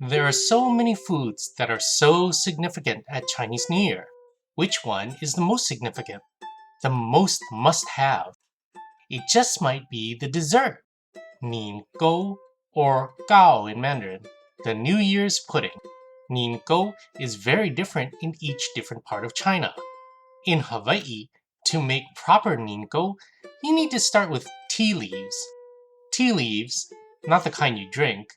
There are so many foods that are so significant at Chinese New Year. Which one is the most significant? The most must-have? It just might be the dessert, Nian Gao or Gao in Mandarin, the New Year's pudding. Nian Gao is very different in each different part of China. In Hawaii, to make proper Nian Gao, you need to start with tea leaves. Tea leaves, not the kind you drink,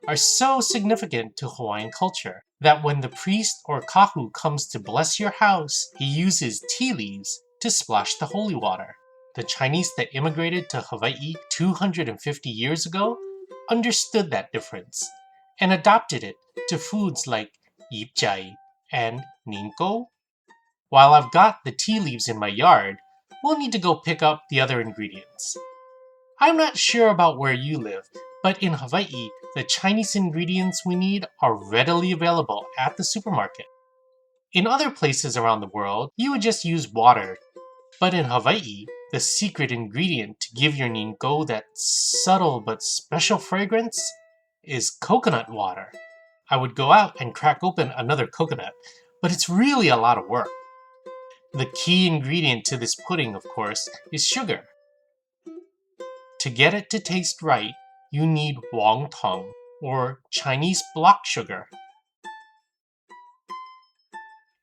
are so significant to Hawaiian culture that when the priest or kahu comes to bless your house, he uses tea leaves to splash the holy water. The Chinese that immigrated to Hawaii 250 years ago understood that difference and adopted it to foods like yipjai and nian gao. While I've got the tea leaves in my yard, we'll need to go pick up the other ingredients. I'm not sure about where you live, but in Hawaii, the Chinese ingredients we need are readily available at the supermarket. In other places around the world, you would just use water. But in Hawaii, the secret ingredient to give your nian gao that subtle but special fragrance is coconut water. I would go out and crack open another coconut, but it's really a lot of work. The key ingredient to this pudding, of course, is sugar. To get it to taste right, you need wongtong, or Chinese block sugar.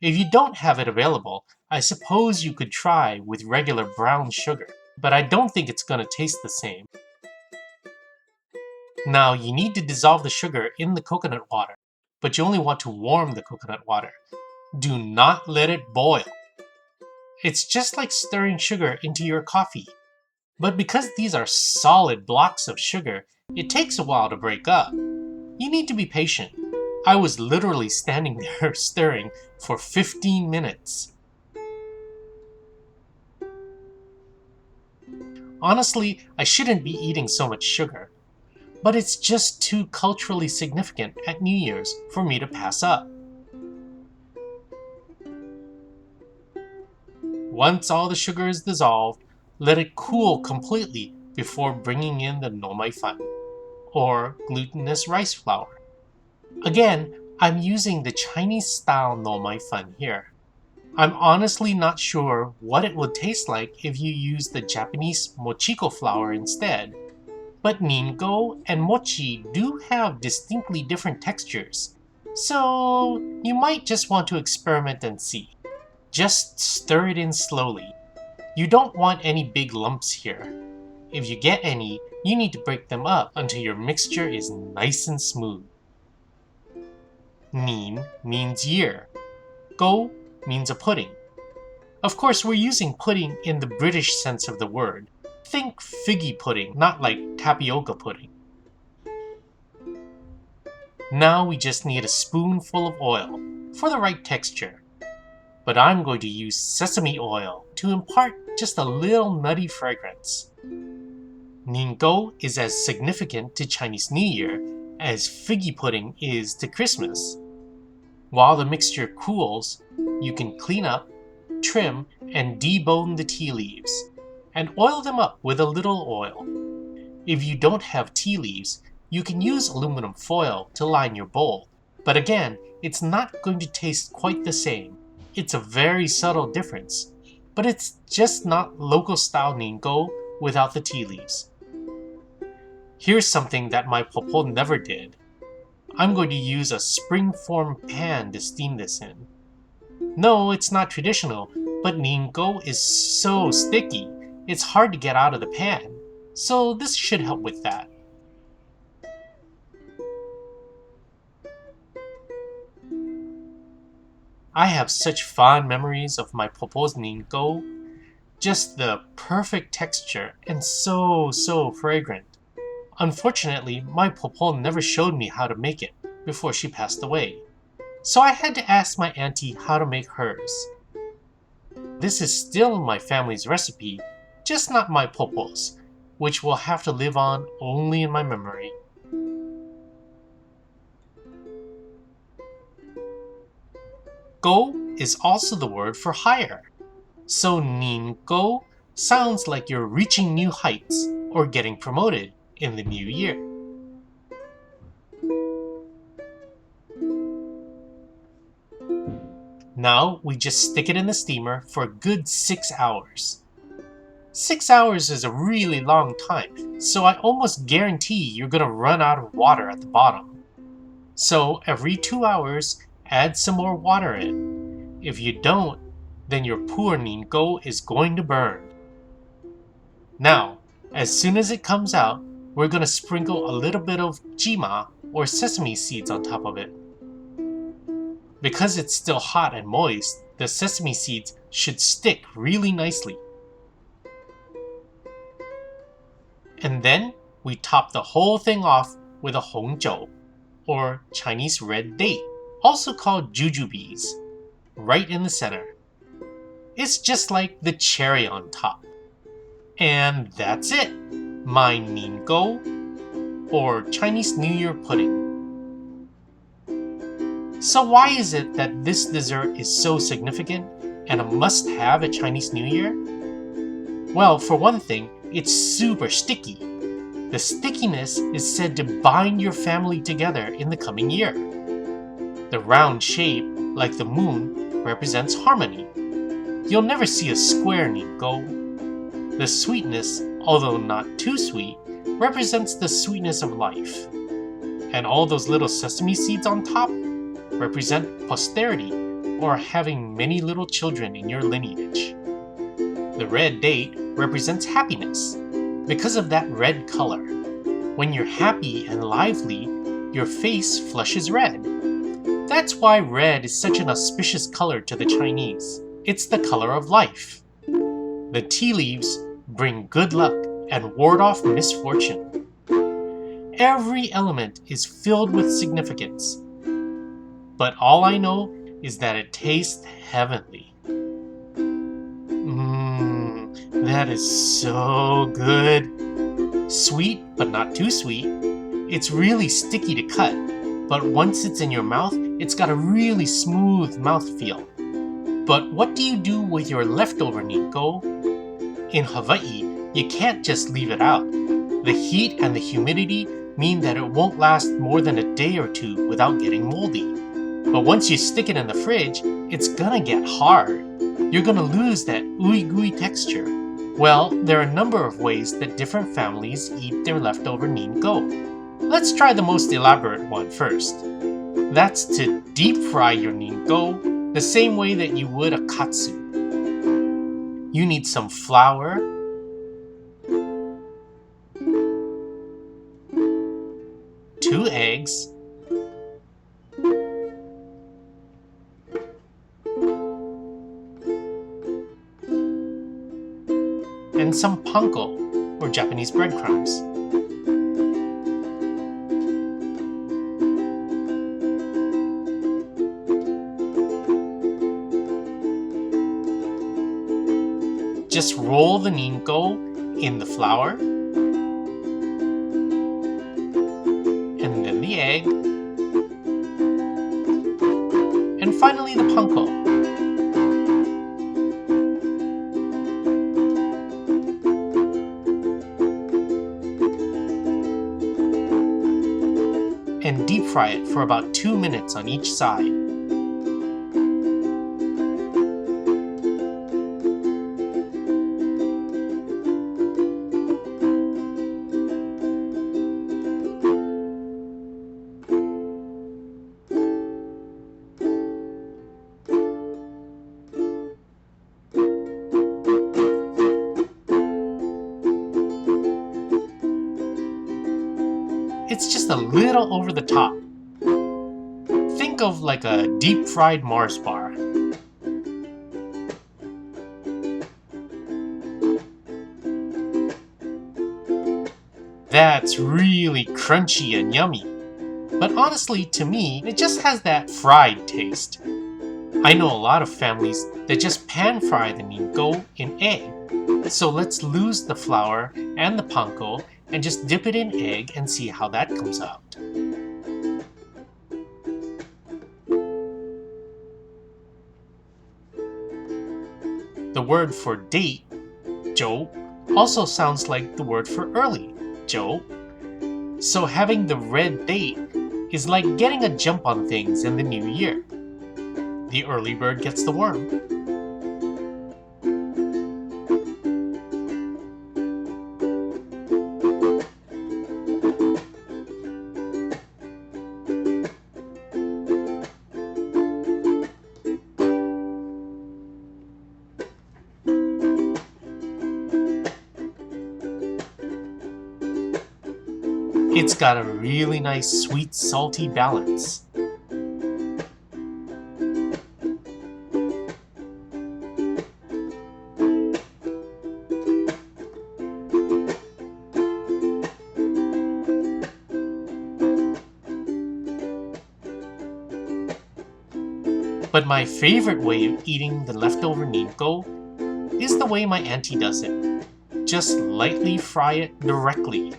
If you don't have it available, I suppose you could try with regular brown sugar, but I don't think it's going to taste the same. Now, you need to dissolve the sugar in the coconut water, but you only want to warm the coconut water. Do not let it boil. It's just like stirring sugar into your coffee. But because these are solid blocks of sugar, it takes a while to break up. You need to be patient. I was literally standing there stirring for 15 minutes. Honestly, I shouldn't be eating so much sugar, but it's just too culturally significant at New Year's for me to pass up. Once all the sugar is dissolved, let it cool completely before bringing in the nomai fan, or glutinous rice flour. Again, I'm using the Chinese-style nomai fan here. I'm honestly not sure what it would taste like if you use the Japanese mochiko flour instead, but nian gao and mochi do have distinctly different textures, so you might just want to experiment and see. Just stir it in slowly. You don't want any big lumps here. If you get any, you need to break them up until your mixture is nice and smooth. Nian means year. Gao means a pudding. Of course, we're using pudding in the British sense of the word. Think figgy pudding, not like tapioca pudding. Now we just need a spoonful of oil for the right texture. But I'm going to use sesame oil to impart just a little nutty fragrance. Nian gao is as significant to Chinese New Year as figgy pudding is to Christmas. While the mixture cools, you can clean up, trim, and debone the tea leaves, and oil them up with a little oil. If you don't have tea leaves, you can use aluminum foil to line your bowl, but again, it's not going to taste quite the same. It's a very subtle difference, but it's just not local-style nian gao without the tea leaves. Here's something that my popo never did. I'm going to use a spring-form pan to steam this in. No, it's not traditional, but nian gao is so sticky, it's hard to get out of the pan, so this should help with that. I have such fond memories of my popo's nian gao. Just the perfect texture and so fragrant. Unfortunately, my popo never showed me how to make it before she passed away, so I had to ask my auntie how to make hers. This is still my family's recipe, just not my popo's, which will have to live on only in my memory. Gao is also the word for higher, so nian gao sounds like you're reaching new heights or getting promoted in the new year. Now we just stick it in the steamer for a good 6 hours. 6 hours is a really long time, so I almost guarantee you're gonna run out of water at the bottom. So every 2 hours, add some more water in. If you don't, then your poor Nian Gao is going to burn. Now, as soon as it comes out, we're gonna sprinkle a little bit of jima or sesame seeds on top of it. Because it's still hot and moist, the sesame seeds should stick really nicely. And then we top the whole thing off with a hongzhou, or Chinese red date, also called jujubes, right in the center. It's just like the cherry on top. And that's it, my Nian Gao, or Chinese New Year pudding. So why is it that this dessert is so significant and a must-have at Chinese New Year? Well, for one thing, it's super sticky. The stickiness is said to bind your family together in the coming year. The round shape, like the moon, represents harmony. You'll never see a square Nian Gao. The sweetness, although not too sweet, represents the sweetness of life. And all those little sesame seeds on top represent posterity, or having many little children in your lineage. The red date represents happiness, because of that red color. When you're happy and lively, your face flushes red. That's why red is such an auspicious color to the Chinese. It's the color of life. The tea leaves bring good luck and ward off misfortune. Every element is filled with significance. But all I know is that it tastes heavenly. That is so good. Sweet, but not too sweet. It's really sticky to cut, but once it's in your mouth, it's got a really smooth mouthfeel. But what do you do with your leftover Nian Gao? In Hawaii, you can't just leave it out. The heat and the humidity mean that it won't last more than a day or two without getting moldy. But once you stick it in the fridge, it's gonna get hard. You're gonna lose that ooey-gooey texture. Well, there are a number of ways that different families eat their leftover Nian Gao. Let's try the most elaborate one first. That's to deep fry your Nian Gao the same way that you would a katsu. You need some flour, 2 eggs, and some Panko, or Japanese breadcrumbs. Just roll the Nian Gao in the flour, and then the egg, and finally the Panko. And deep fry it for about 2 minutes on each side. It's just a little over the top. Think of like a deep-fried Mars bar. That's really crunchy and yummy. But honestly, to me, it just has that fried taste. I know a lot of families that just pan-fry the Nian Gao in egg. So let's lose the flour and the panko and just dip it in egg and see how that comes out. The word for date, 周, also sounds like the word for early, 周. So having the red date is like getting a jump on things in the new year. The early bird gets the worm. It's got a really nice sweet salty balance. But my favorite way of eating the leftover nian gao is the way my auntie does it. Just lightly fry it directly.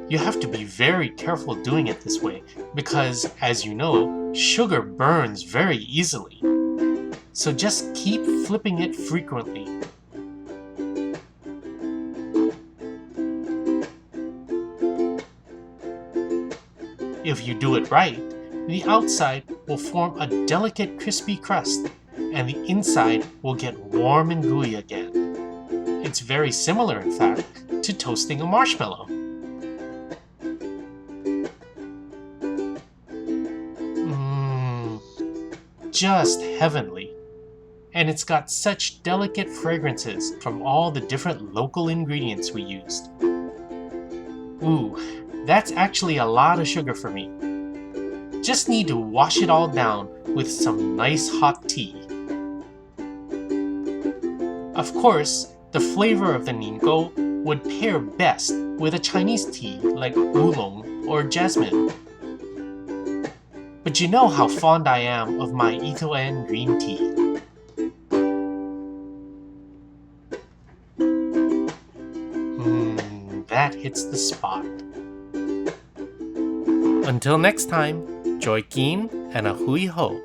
You have to be very careful doing it this way because, as you know, sugar burns very easily. So just keep flipping it frequently. If you do it right, the outside will form a delicate crispy crust, and the inside will get warm and gooey again. It's very similar, in fact, to toasting a marshmallow. Just heavenly. And it's got such delicate fragrances from all the different local ingredients we used. Ooh, that's actually a lot of sugar for me. Just need to wash it all down with some nice hot tea. Of course, the flavor of the nian gao would pair best with a Chinese tea like oolong or jasmine. But you know how fond I am of my Itoen green tea. That hits the spot. Until next time, Joy Keen and a hui ho.